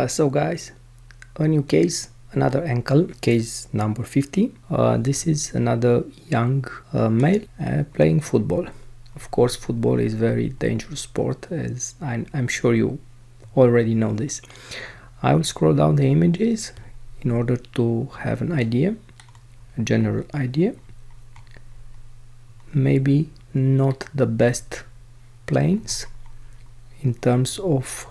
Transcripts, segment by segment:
So guys, a new case, another ankle, case number 50. This is another young male playing football. Of course, football is very dangerous sport, as I'm sure you already know this. I will scroll down the images in order to have an idea, a general idea. Maybe not the best planes in terms of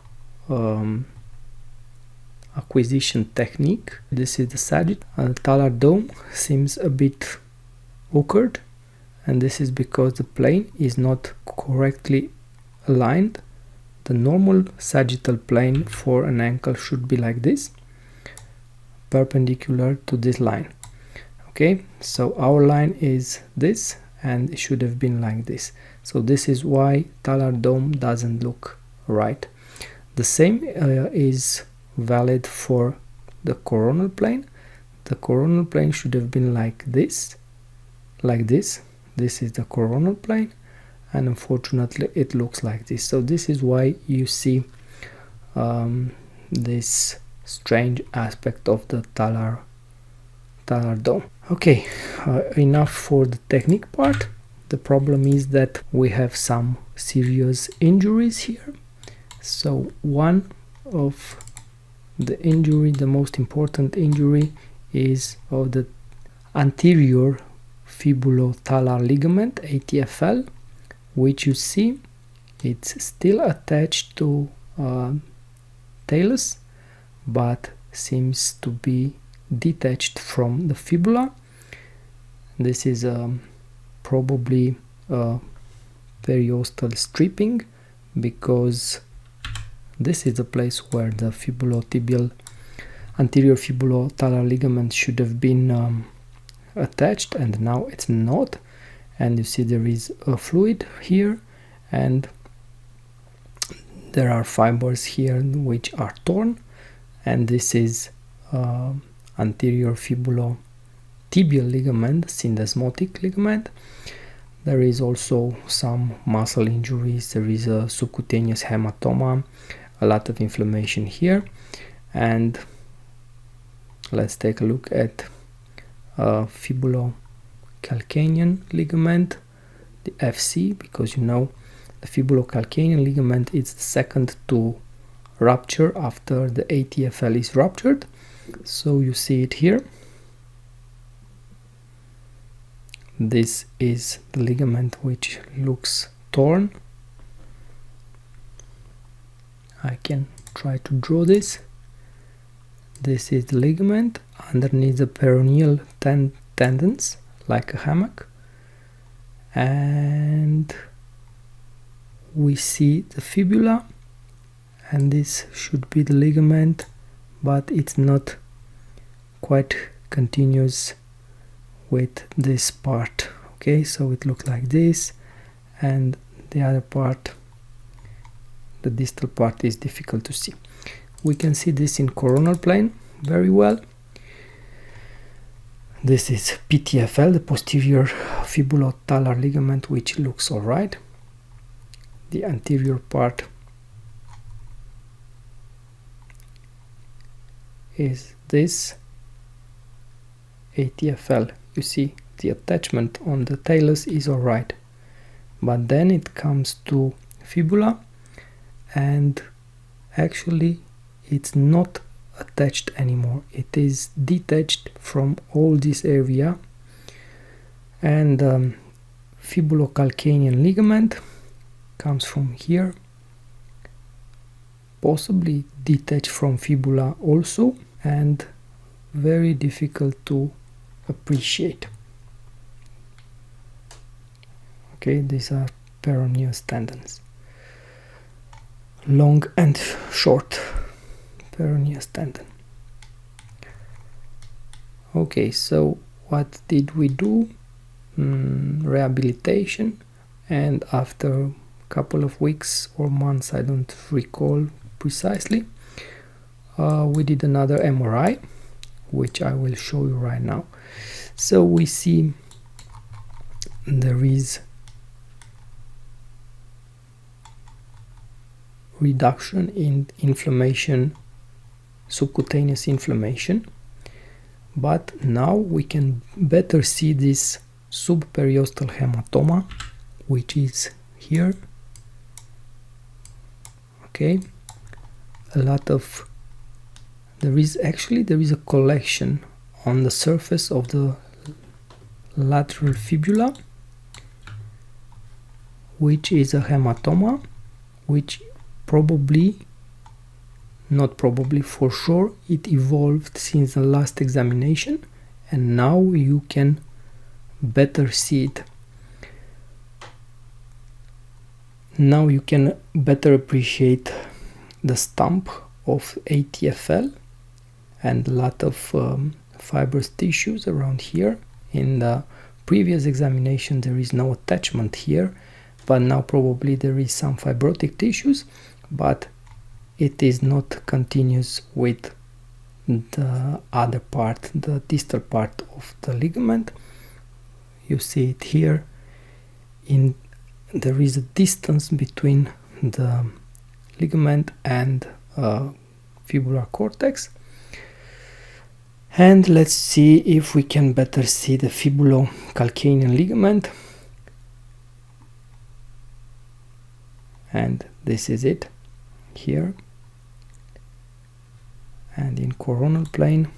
acquisition technique. This is the sagittal. The talar dome seems a bit awkward, and this is because the plane is not correctly aligned. The normal sagittal plane for an ankle should be like this, perpendicular to this line. Okay, so our line is this, and it should have been like this. So this is why talar dome doesn't look right. The same is valid for the coronal plane. The coronal plane should have been like this, like this. This is the coronal plane, and unfortunately it looks like this. So this is why you see this strange aspect of the talar dome. Okay, enough for the technique part. The problem is that we have some serious injuries here. So one of the injury, the most important injury, is of the anterior fibulocalcanean ligament, ATFL, which you see it's still attached to talus, but seems to be detached from the fibula. This is probably periosteal stripping, because this is the place where the fibulotibial anterior fibulocalcanean ligament should have been attached, and now it's not. And you see there is a fluid here, and there are fibers here which are torn, and this is anterior fibulotibial ligament, syndesmotic ligament. There is also some muscle injuries. There is a subcutaneous haematoma, a lot of inflammation here. And let's take a look at Fibulocalcanean ligament, the FC, because you know the Fibulocalcanean ligament is the second to rupture after the ATFL is ruptured. So you see it here. This is the ligament which looks torn. I can try to draw this. This is the ligament underneath the peroneal tendons, like a hammock. And we see the fibula, and this should be the ligament, but it's not quite continuous with this part. Okay, so it looks like this, and the other part, the distal part, is difficult to see. We can see this in coronal plane very well. This is PTFL, the posterior fibulocalcanean ligament, which looks all right. The anterior part is this ATFL. You see the attachment on the talus is all right, but then it comes to fibula, and actually it's not attached anymore. It is detached from all this area, and fibulocalcanean ligament comes from here, possibly detached from fibula also, and very difficult to appreciate. Okay, these are peroneal tendons, long and short peroneal tendon. Okay, so what did we do? Rehabilitation, and after a couple of weeks or months, I don't recall precisely, we did another MRI, which I will show you right now. So we see there is reduction in inflammation subcutaneous inflammation, but now we can better see this subperiosteal haematoma, which is here. Okay, there is a collection on the surface of the lateral fibula, which is a haematoma, which for sure it evolved since the last examination, and now you can better see it. Now you can better appreciate the stump of ATFL and a lot of fibrous tissues around here. In the previous examination there is no attachment here, but now probably there is some fibrotic tissues, but it is not continuous with the other part, the distal part of the ligament. You see it here. There is a distance between the ligament and fibular cortex. And let's see if we can better see the fibulocalcanean ligament. And this is it here. And in coronal plane,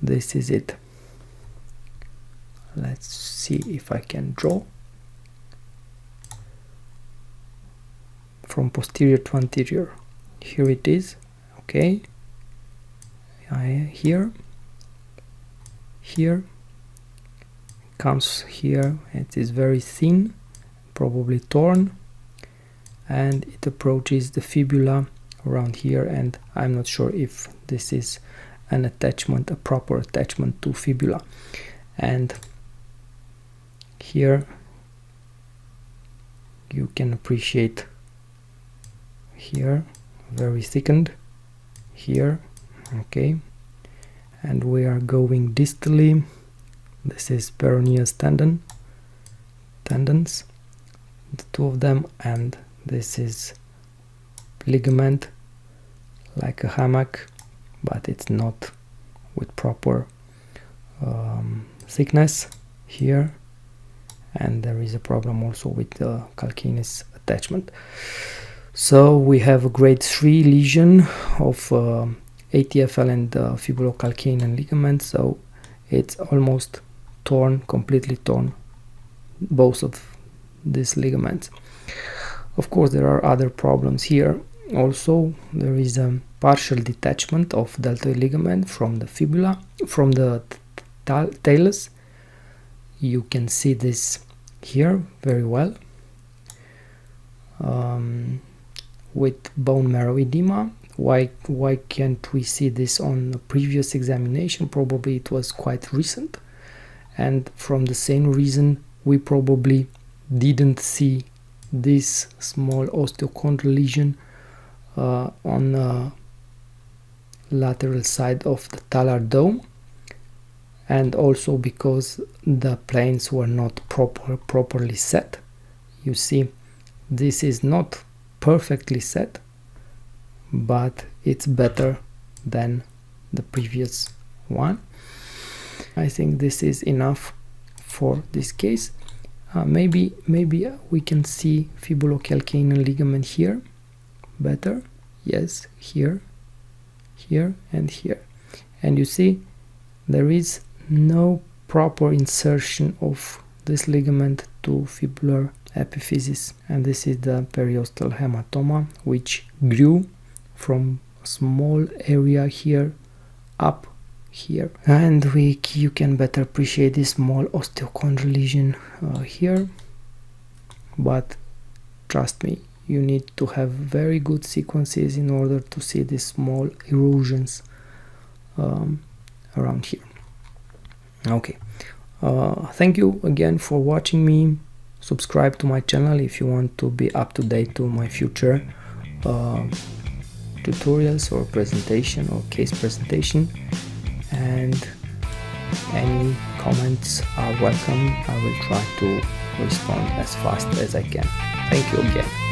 this is it. Let's see if I can draw from posterior to anterior. Here it is. Okay, here comes here. It is very thin, probably torn, and it approaches the fibula around here, and I'm not sure if this is an attachment, a proper attachment to fibula. And here you can appreciate here very thickened here. Okay, and we are going distally. This is peroneus tendons, the two of them, and this is ligament, like a hammock, but it's not with proper thickness here, and there is a problem also with the calcaneus attachment. So we have a grade 3 lesion of ATFL and fibulocalcanean ligament, so it's almost torn, completely torn, both of these ligaments. Of course there are other problems here. Also there is a partial detachment of deltoid ligament from the fibula, from the talus. You can see this here very well, with bone marrow edema. Why can't we see this on the previous examination? Probably it was quite recent, and from the same reason we probably didn't see this small osteochondral lesion on the lateral side of the talar dome, and also because the planes were not properly set. You see, this is not perfectly set, but it's better than the previous one. I think this is enough for this case. Maybe we can see fibulocalcanean ligament here better. Yes, here, and here. And you see there is no proper insertion of this ligament to fibular epiphysis, and this is the periosteal haematoma, which grew from a small area here up here, and you can better appreciate this small osteochondral lesion here. But trust me, you need to have very good sequences in order to see these small erosions around here. Okay, thank you again for watching me. Subscribe to my channel if you want to be up to date to my future tutorials or presentation or case presentation, and any comments are welcome. I will try to respond as fast as I can. Thank you again.